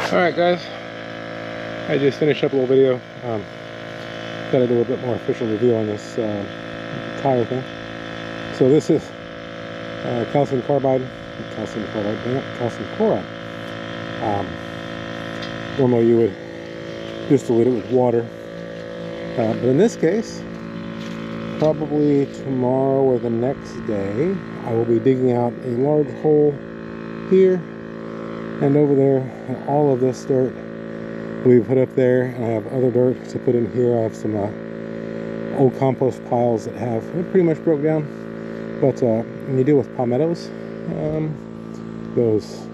Alright guys, I just finished up a little video. Thought I'd do a little bit more official review on this tire thing. So this is calcium chloride. Normally you would just dilute it with water, but in this case, probably tomorrow or the next day, I will be digging out a large hole here and over there, and all of this dirt will be put up there. And I have other dirt to put in here. I have some old compost piles that have pretty much broke down. But when you deal with palmettos, those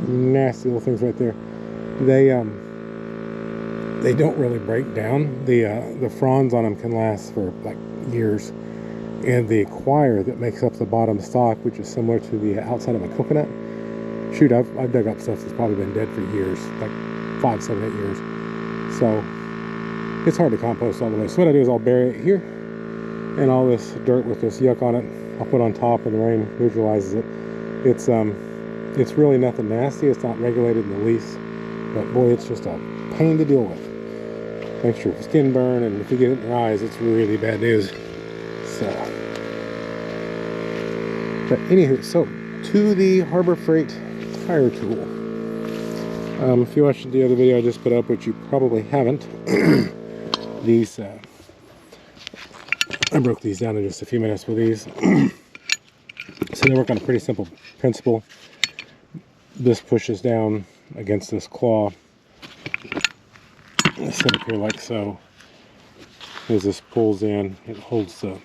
nasty little things right there, they don't really break down. The fronds on them can last for like years, and the coir that makes up the bottom stalk, which is similar to the outside of a coconut. Shoot, I've dug up stuff that's probably been dead for years, like 5, 7, 8 years. So it's hard to compost all the way. So what I do is I'll bury it here, and all this dirt with this yuck on it, I'll put on top, and the rain neutralizes it. It's really nothing nasty. It's not regulated in the least, but boy, it's just a pain to deal with. Makes your skin burn, and if you get it in your eyes, it's really bad news. So, but anywho, so to the Harbor Freight tire tool. If you watched the other video I just put up, which you probably haven't, these I broke these down in just a few minutes with these. So they work on a pretty simple principle. This pushes down against this claw. Set up here like so. As this pulls in, it holds the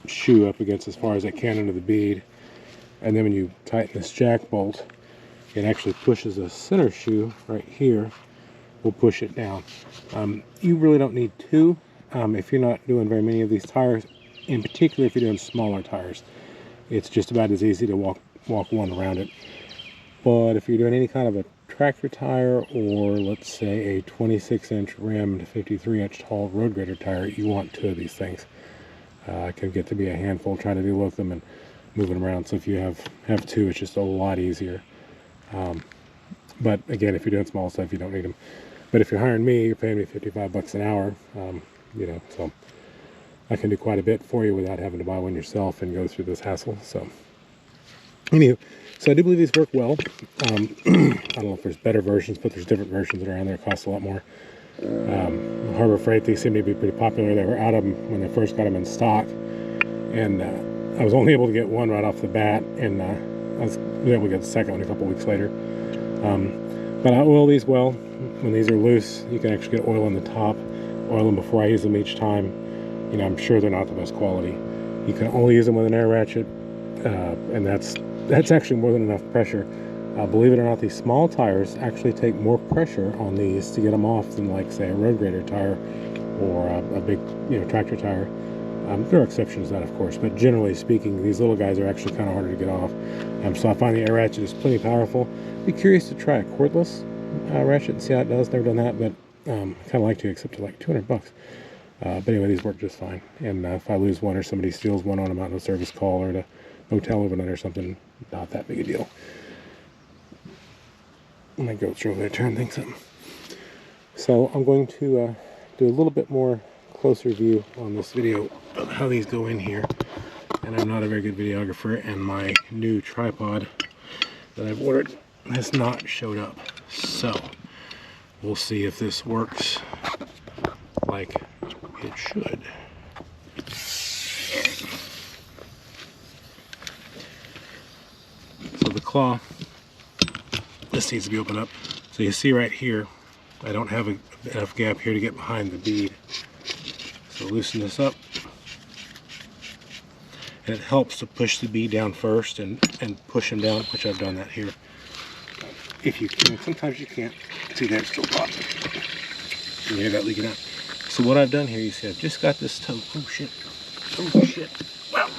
shoe up against as far as it can into the bead. And then when you tighten this jack bolt, it actually pushes the center shoe right here, will push it down. You really don't need two if you're not doing very many of these tires, in particular if you're doing smaller tires. It's just about as easy to walk one around it. But if you're doing any kind of a tractor tire, or let's say a 26-inch rimmed 53-inch tall road grader tire, you want two of these things. It can get to be a handful trying to deal with them and moving them around. So if you have two, it's just a lot easier. But again, if you're doing small stuff, you don't need them. But if you're hiring me, you're paying me 55 bucks an hour, you know, so I can do quite a bit for you without having to buy one yourself and go through this hassle. So anywho, so I do believe these work well. I don't know if there's better versions, but there's different versions that are around there. Cost a lot more. Harbor Freight, they seem to be pretty popular. They were out of them when they first got them in stock, and I was only able to get one right off the bat, and I was able to get the second one a couple weeks later. But I oil these well. When these are loose, you can actually get oil in the top. Oil them before I use them each time. You know, I'm sure they're not the best quality. You can only use them with an air ratchet, and that's actually more than enough pressure. Believe it or not, these small tires actually take more pressure on these to get them off than, like, say, a road grader tire or a big, you know, tractor tire. There are exceptions to that, of course, but generally speaking, these little guys are actually kind of harder to get off. So I find the air ratchet is plenty powerful. Be curious to try a cordless ratchet and see how it does. Never done that, but kind of like to, except to like 200 bucks. But anyway, these work just fine. And if I lose one or somebody steals one on them out in a service call or at a hotel overnight or something, not that big a deal. My goats are over there tearing things up. So I'm going to do a little bit more closer view on this video of how these go in here. And I'm not a very good videographer, and my new tripod that I've ordered has not showed up. So we'll see if this works like it should. So the claw, this needs to be opened up. So you see right here, I don't have enough gap here to get behind the bead. So loosen this up. And it helps to push the bead down first and push them down, which I've done that here. If you can, sometimes you can't. See, there, it's still popping. You hear that leaking out. So what I've done here, you see, I've just got this toe. Oh shit. Oh shit. Wow.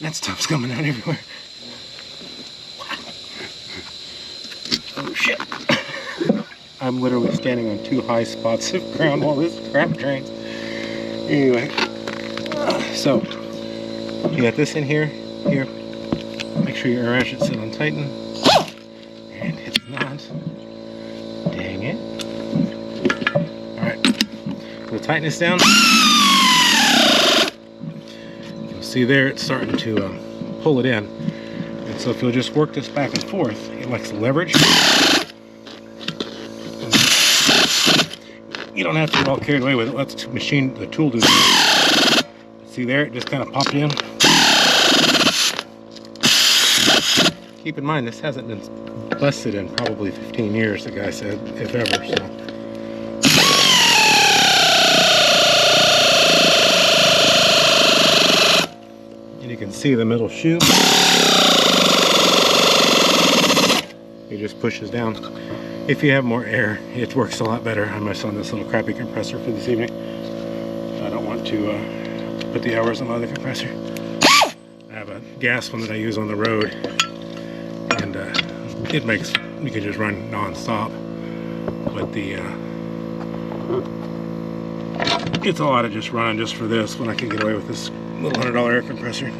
That stuff's coming out everywhere. Oh shit. I'm literally standing on 2 high spots of ground while this crap drains. Anyway, so you got this in here. Make sure your air ratchet's set on tighten. And not. Dang it. Alright. We'll tighten this down. You'll see there it's starting to pull it in. And so if you'll just work this back and forth, it likes leverage. You don't have to get all carried away with it. Let the tool do that. See there, it just kind of popped in. Keep in mind, this hasn't been busted in probably 15 years, the guy said, if ever. So. And you can see the middle shoe. It just pushes down. If you have more air, it works a lot better. I'm just on this little crappy compressor for this evening. I don't want to put the hours on my other compressor. I have a gas one that I use on the road, and it makes, you can just run non-stop. But it's a lot of just running just for this when I can get away with this little $100 air compressor.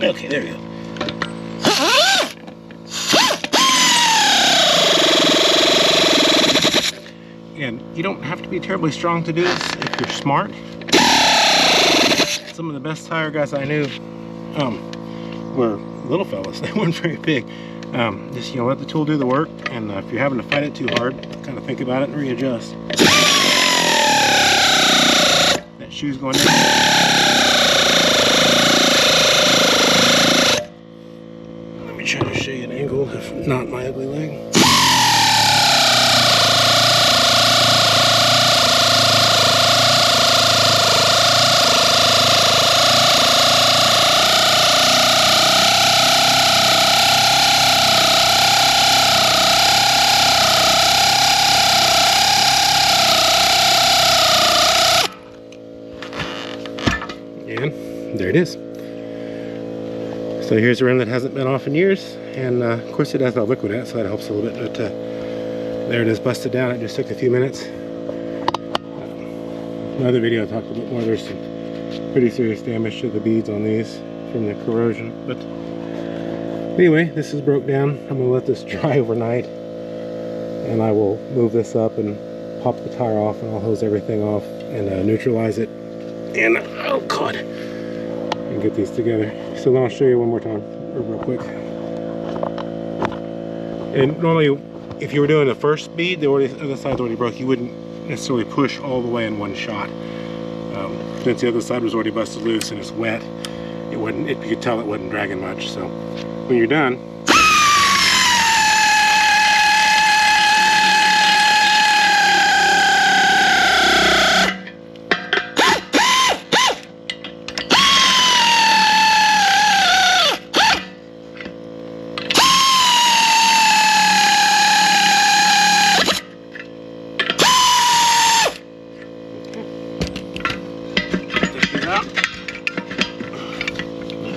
Okay, there we go. And you don't have to be terribly strong to do this if you're smart. Some of the best tire guys I knew were little fellas. They weren't very big. Just, you know, let the tool do the work, and if you're having to fight it too hard, kind of think about it and readjust. That shoe's going in. Let me try to show you an angle, if not my ugly leg. And there it is. So here's a rim that hasn't been off in years, and of course it has no liquid in it, so that helps a little bit. But there it is, busted down. It just took a few minutes. Another video I talked a bit more. There's some pretty serious damage to the beads on these from the corrosion. But anyway, this is broke down. I'm gonna let this dry overnight, and I will move this up and pop the tire off, and I'll hose everything off and neutralize it. And oh god, and get these together. So then I'll show you one more time real quick. And normally if you were doing the first bead, the other side's already broke, you wouldn't necessarily push all the way in one shot. Since the other side was already busted loose and it's wet, you could tell it wasn't dragging much. So when you're done,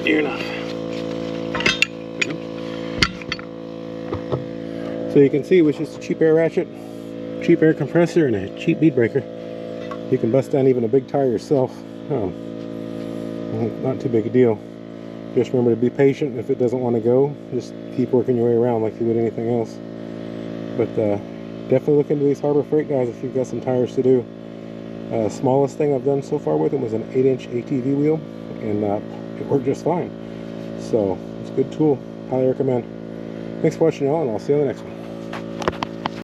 near enough. So you can see it was just a cheap air ratchet, cheap air compressor, and a cheap bead breaker. You can bust down even a big tire yourself. Not too big a deal. Just remember to be patient. If it doesn't want to go, just keep working your way around like you would anything else. But definitely look into these Harbor Freight guys if you've got some tires to do. Smallest thing I've done so far with them was an 8-inch ATV wheel, and it worked just fine. So it's a good tool. Highly recommend. Thanks for watching, y'all, and I'll see you on the next one.